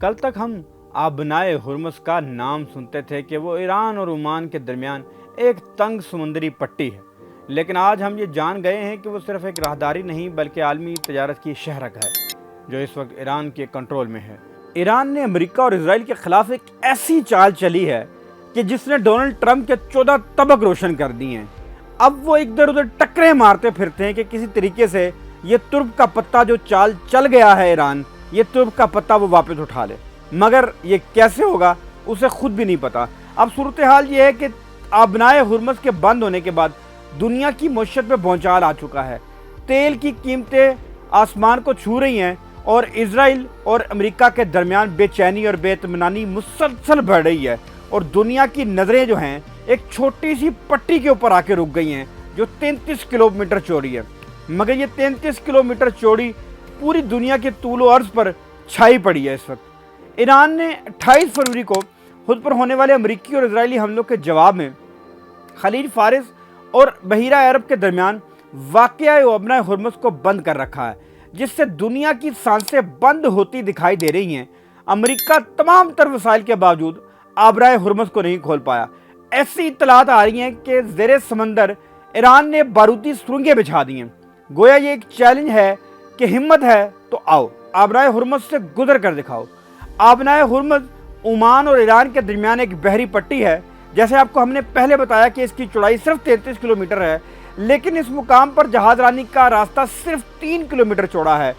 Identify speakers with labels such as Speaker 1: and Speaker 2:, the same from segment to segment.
Speaker 1: कल तक हम आबनाए हुर्मुज़ का नाम सुनते थे कि वो ईरान और ओमान के दरमियान एक तंग समुद्री पट्टी है, लेकिन आज हम ये जान गए हैं कि वो सिर्फ एक राहदारी नहीं बल्कि आलमी तजारत की शहरक है जो इस वक्त ईरान के कंट्रोल में है। ईरान ने अमेरिका और इसराइल के खिलाफ एक ऐसी चाल चली है कि जिसने डोनाल्ड ट्रंप के 14 तबक रोशन कर दिए हैं। अब वो इधर उधर टक्करें मारते फिरते हैं कि किसी तरीके से ये तुर्क का पत्ता जो चाल चल गया है ईरान, ये तुर्क का पत्ता वो वापस उठा ले, मगर ये कैसे होगा उसे खुद भी नहीं पता। अब सूरत हाल ये है कि आबनाए हुर्मुज़ के बंद होने के बाद दुनिया की मईशत में भौचाल आ चुका है। तेल की कीमतें आसमान को छू रही हैं और इसराइल और अमेरिका के दरमियान बेचैनी और बेइत्मीनानी मुसलसल बढ़ रही है और दुनिया की नज़रें जो हैं एक छोटी सी पट्टी के ऊपर आके रुक गई हैं जो 33 किलोमीटर चौड़ी है। मगर ये 33 किलोमीटर चौड़ी पूरी दुनिया के तूलो अर्ज पर छाई पड़ी है। इस वक्त ईरान ने 28 फरवरी को खुद पर होने वाले अमरीकी और इजरायली हमलों के जवाब में खलीज फारिस और बहीरा अरब के दरमियान वाक़या आबनाए हुर्मुज़ को बंद कर रखा है, जिससे दुनिया की सांसें बंद होती दिखाई दे रही हैं। अमेरिका तमाम तर वसाइल के बावजूद आबनाए हुर्मुज़ को नहीं खोल पाया। ऐसी इत्तलात आ रही हैं कि ज़ेरे समंदर ईरान ने बारूदी सुरंगें बिछा दी हैं। गोया ये एक चैलेंज है कि हिम्मत है तो आओ आबनाए हुर्मुज़ से गुजर कर दिखाओ। आबनाए हुर्मुज़ ओमान और ईरान के दरमियान एक बहरी पट्टी है। जैसे आपको हमने पहले बताया कि इसकी चौड़ाई सिर्फ 33 किलोमीटर है, लेकिन इस मुकाम पर जहाज रानी का रास्ता सिर्फ 3 किलोमीटर चौड़ा है।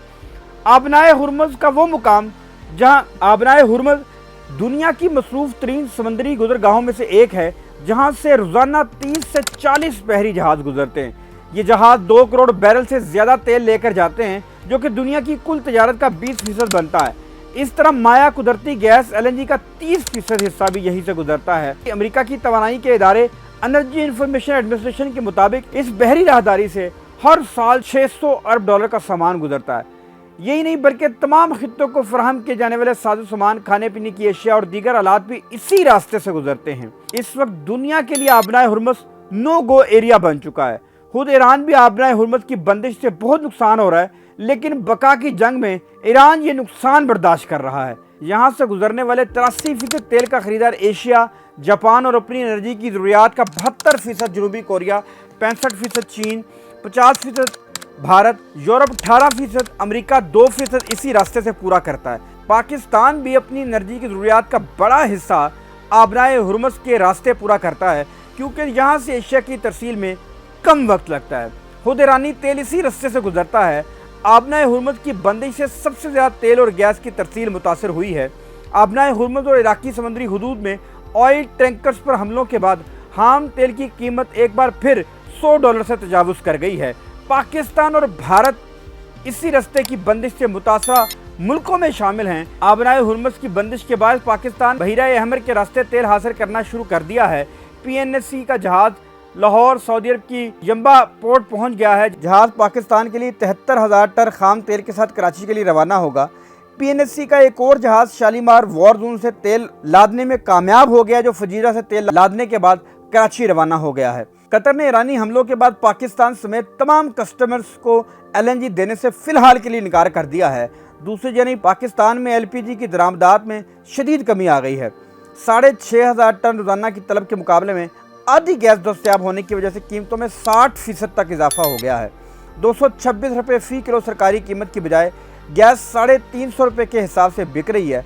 Speaker 1: आबनाए हुर्मुज़ का वो मुकाम जहां आबनाए हुर्मुज़ दुनिया की मसरूफ़ तरीन समंदरी गुजरगाहों में से एक है, जहां से रोज़ाना 30 से 40 बहरी जहाज गुजरते हैं। ये जहाज 2 करोड़ बैरल से ज़्यादा तेल लेकर जाते हैं, जो कि दुनिया की कुल तजारत का 20% बनता है। इस तरह माया कुदरती गैस LNG का 30% हिस्सा भी यहीं से गुजरता है। अमेरिका की तवानाई के इदारे एनर्जी इंफॉर्मेशन एडमिनिस्ट्रेशन के मुताबिक इस बहरी राहदारी से हर साल $600 अरब का सामान गुजरता है। यही नहीं बल्कि तमाम खित्तों को फराहम किए जाने वाले साजो सामान, खाने पीने की अशिया और दीगर आलात भी इसी रास्ते से गुजरते हैं। इस वक्त दुनिया के लिए आबनाए हुर्मुज़ नो गो एरिया बन चुका है। खुद ईरान भी आबनाए हुर्मुज़ की बंदिश से बहुत नुकसान हो रहा है, लेकिन बका की जंग में ईरान ये नुकसान बर्दाश्त कर रहा है। यहाँ से गुजरने वाले 83% तेल का खरीदार एशिया, जापान और अपनी एनर्जी की ज़रूरियात का 72% जनूबी कोरिया, 65% चीन, 50% भारत, यूरोप 18%, अमेरिका 2% इसी रास्ते से पूरा करता है। पाकिस्तान भी अपनी एनर्जी की ज़रूरियात का बड़ा हिस्सा आबनाए हुर्मुज़ के रास्ते पूरा करता है, क्योंकि यहाँ से एशिया की तरसील में कम वक्त लगता है। खुद ईरानी तेल इसी रास्ते से गुजरता है। आबनाए हुर्मुज़ की बंदिश से सबसे ज़्यादा तेल और गैस की तरसील मुतासर हुई है। आबनाए हुर्मुज़ और इराकी समुद्री हुदूद में ऑयल टैंकर्स पर हमलों के बाद खाम तेल की कीमत एक बार फिर $100 से तजावुज़ कर गई है। पाकिस्तान और भारत इसी रास्ते की बंदिश से मुतासरा मुल्कों में शामिल हैं। आबनाए हुर्मुज़ की बंदिश के बाद पाकिस्तान बहीरा अहमर के रास्ते तेल हासिल करना शुरू कर दिया है। PNSC का जहाज़ लाहौर सऊदी अरब की यंबा पोर्ट पहुंच गया है। जहाज़ पाकिस्तान के लिए 73,000 टन खाम तेल के साथ कराची के लिए रवाना होगा। PNSC का एक और जहाज़ शालीमार वॉर जोन से तेल लादने में कामयाब हो गया, जो फजीरा से तेल लादने के बाद कराची रवाना हो गया है। कतर ने ईरानी हमलों के बाद पाकिस्तान समेत तमाम कस्टमर्स को LNG देने से फ़िलहाल के लिए इनकार कर दिया है। दूसरी जानब पाकिस्तान में LPG की दरामदात में शदीद कमी आ गई है। 6,500 टन रोज़ाना की तलब के मुकाबले में आधी गैस दस्तयाब होने की वजह से कीमतों में 60% तक इजाफा हो गया है। 226 रुपये फ़ी किलो सरकारी कीमत की बजाय गैस 350 रुपये के हिसाब से बिक रही है।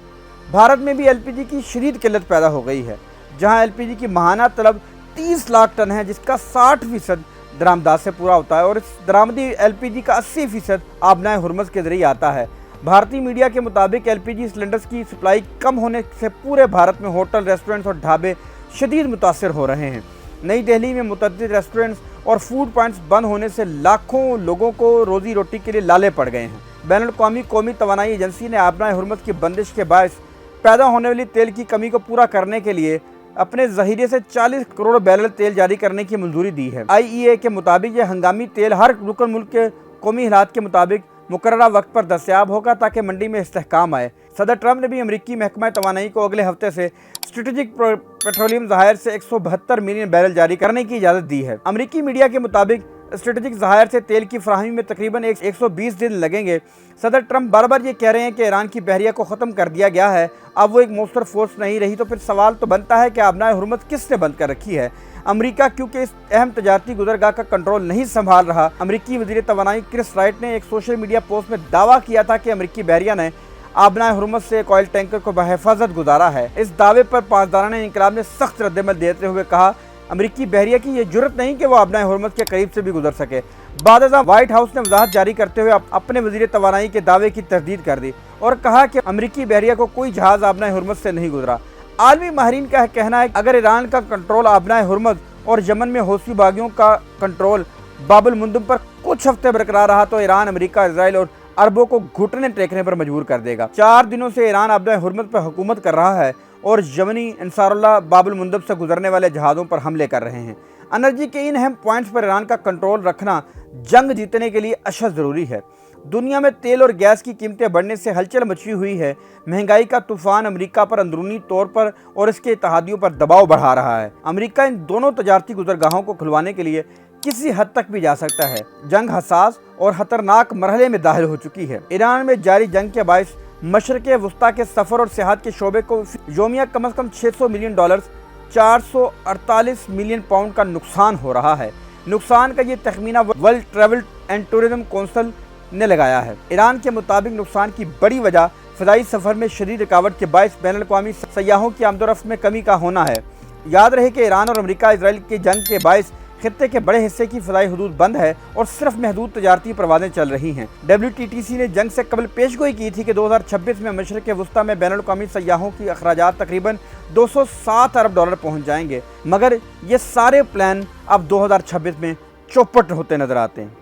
Speaker 1: भारत में भी LPG की शदीद किल्लत पैदा हो गई है, जहां LPG की माहाना तलब 30 लाख टन है, जिसका 60% दरामदात से पूरा होता है और इस दरामदी LPG का 80% आबनाए हुर्मुज़ के जरिए आता है। भारतीय मीडिया के मुताबिक LPG सिलेंडर्स की सप्लाई कम होने से पूरे भारत में होटल, रेस्टोरेंट्स और ढाबे शदीद मुतासर हो रहे हैं। नई दिल्ली में मुतअद्दिद रेस्टोरेंट्स और फूड पॉइंट्स बंद होने से लाखों लोगों को रोज़ी रोटी के लिए लाले पड़ गए हैं। बैनुल-अक़वामी कौमी तवानाई एजेंसी ने आबनाए हुर्मुज़ की बंदिश के बायस पैदा होने वाली तेल की कमी को पूरा करने के लिए अपने ज़ख़ीरे से 40 करोड़ बैरल तेल जारी करने की मंजूरी दी है। IEA के मुताबिक यह हंगामी तेल हर रुकन मुल्क के कौमी हालात के मुताबिक मुकर्ररा वक्त पर दस्तयाब होगा, ताकि मंडी में इस्तेहकाम आए। सदर ट्रंप ने भी अमरीकी महकमा तवानाई को अगले हफ्ते से स्ट्रेटेजिक पेट्रोलियम ज़खायर से 172 मिलियन बैरल जारी करने की इजाज़त दी है। अमरीकी मीडिया के मुताबिक स्ट्रेटेजिक ज़खायर से तेल की फराहमी में तकरीबन 120 दिन लगेंगे। सदर ट्रंप बार बार ये कह रहे हैं कि ईरान की बहरिया को ख़त्म कर दिया गया है, अब वो एक मौसर फोर्स नहीं रही। तो फिर सवाल तो बनता है कि आबनाए हुर्मुज़ किसने बंद कर रखी है? अमेरिका क्योंकि इस अहम तजारती गुजरगाह का कंट्रोल नहीं संभाल रहा। अमेरिकी वज़ीर तवानाई क्रिस राइट ने एक सोशल मीडिया पोस्ट में दावा किया था कि अमेरिकी बहरिया ने आबनाए हुर्मुज़ से एक ऑयल टैंकर को बहिफाजत गुजारा है। इस दावे पर पासदारान इनकलाब ने सख्त रद्दमल देते हुए कहा, अमेरिकी बहरिया की ये जुर्रत नहीं कि वो आबनाए हुर्मुज़ के करीब से भी गुजर सके। बाद व्हाइट हाउस ने वजाहत जारी करते हुए अपने वज़ीर तवानाई के दावे की तस्दीद कर दी और कहा कि अमेरिकी बहरिया को कोई जहाज़ आबनाए हुर्मुज़ से नहीं गुजरा। आलमी माहिरीन का कहना है कि अगर ईरान का कंट्रोल आबनाए हुर्मुज़ और यमन में हौसी बागियों का कंट्रोल बाबुल मुंदब पर कुछ हफ्ते बरकरार रहा तो ईरान, अमेरिका, इजराइल और अरबों को घुटने टेकने पर मजबूर कर देगा। 4 दिनों से ईरान आबनाए हुर्मुज़ पर हुकूमत कर रहा है और यमनी अंसारुल्लाह बाबुल मुंदब से गुजरने वाले जहाज़ों पर हमले कर रहे हैं। एनर्जी के इन अहम पॉइंट्स पर ईरान का कंट्रोल रखना जंग जीतने के लिए अशद ज़रूरी है। दुनिया में तेल और गैस की कीमतें बढ़ने से हलचल मची हुई है। महंगाई का तूफान अमेरिका पर अंदरूनी तौर पर और इसके इत्तेहादियों पर दबाव बढ़ा रहा है। अमेरिका इन दोनों तजारती गुजरगाहों को खुलवाने के लिए किसी हद तक भी जा सकता है। जंग हसास और खतरनाक मरहले में दाखिल हो चुकी है। ईरान में जारी जंग के बायस मशरक़े वस्ता के सफ़र और सियाहत के शोबे को योमिया कम से कम $600 मिलियन 448 मिलियन पाउंड का नुकसान हो रहा है। नुकसान का ये तखमीना world travel and tourism council ने लगाया है। ईरान के मुताबिक नुकसान की बड़ी वजह फ़िज़ाई सफ़र में शदीद रुकावट के बायस बैनुल-अक़वामी सयाहों की आमदोरफ़्त में कमी का होना है। याद रहे कि ईरान और अमेरिका इसराइल की जंग के बायस खित्ते के बड़े हिस्से की फ़िज़ाई हदूद बंद है और सिर्फ महदूद तजारती परवाज़ें चल रही हैं। WTTC ने जंग से कबल पेशगोई की थी कि 2026 में मशरक़ वस्ता में बैनुल-अक़वामी सयाहों की अखराजात तकरीबन $207 अरब पहुँच जाएंगे, मगर ये सारे प्लान अब 2026 में चौपट होते नजर आते हैं।